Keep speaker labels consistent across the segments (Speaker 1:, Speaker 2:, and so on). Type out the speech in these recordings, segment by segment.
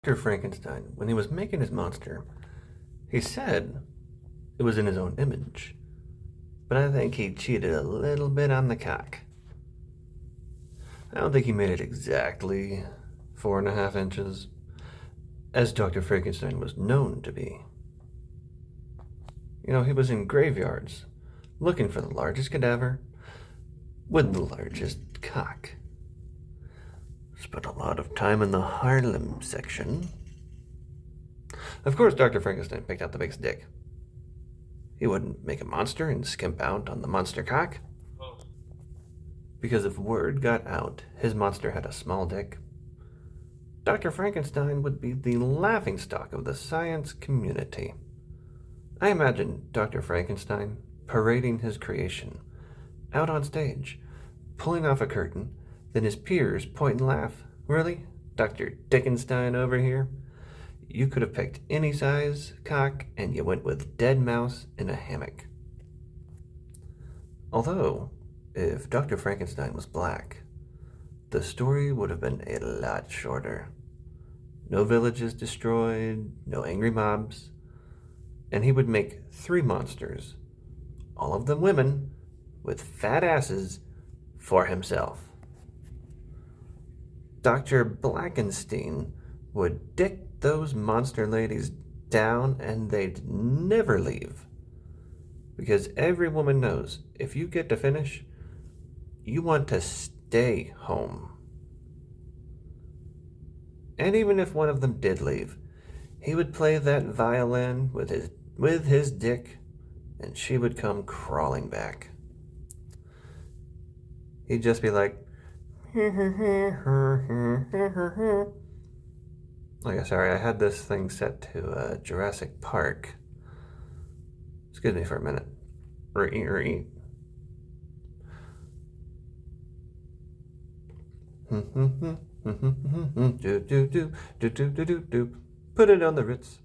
Speaker 1: Dr. Frankenstein, when he was making his monster, he said it was in his own image, but I think he cheated a little bit on the cock. I don't think he made it exactly 4.5 inches, as Dr. Frankenstein was known to be. He was in graveyards, looking for the largest cadaver with the largest cock. Spent a lot of time in the Harlem section. Of course, Dr. Frankenstein picked out the biggest dick. He wouldn't make a monster and skimp out on the monster cock. Because if word got out his monster had a small dick, Dr. Frankenstein would be the laughingstock of the science community. I imagine Dr. Frankenstein parading his creation out on stage, pulling off a curtain, then his peers point and laugh. Really? Dr. Dickenstein over here? You could have picked any size cock and you went with dead mouse in a hammock. Although, if Dr. Frankenstein was black, the story would have been a lot shorter. No villages destroyed, no angry mobs, and he would make 3 monsters, all of them women, with fat asses, for himself. Dr. Black-enstine would dick those monster ladies down and they'd never leave. Because every woman knows if you get to finish, you want to stay home. And even if one of them did leave, he would play that violin with his dick and she would come crawling back. He'd just be like, sorry, I had this thing set to Jurassic Park. Excuse me for a minute. Put it on the Ritz.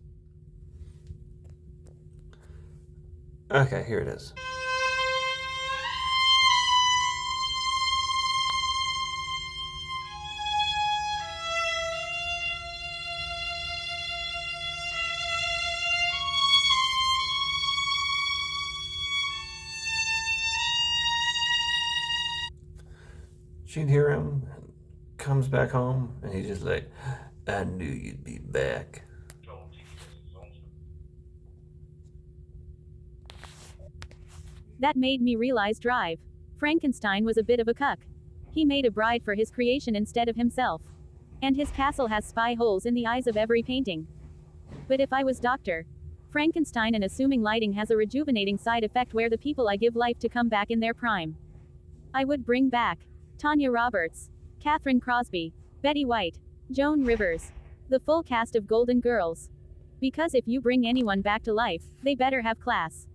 Speaker 1: Okay, here it is. She'd hear him, and comes back home, and he's just like, I knew you'd be back.
Speaker 2: That made me realize Drive. Frankenstein was a bit of a cuck. He made a bride for his creation instead of himself. And his castle has spy holes in the eyes of every painting. But if I was Dr. Frankenstein, and assuming lighting has a rejuvenating side effect where the people I give life to come back in their prime, I would bring back Tanya Roberts, Catherine Crosby, Betty White, Joan Rivers, the full cast of Golden Girls. Because if you bring anyone back to life, they better have class.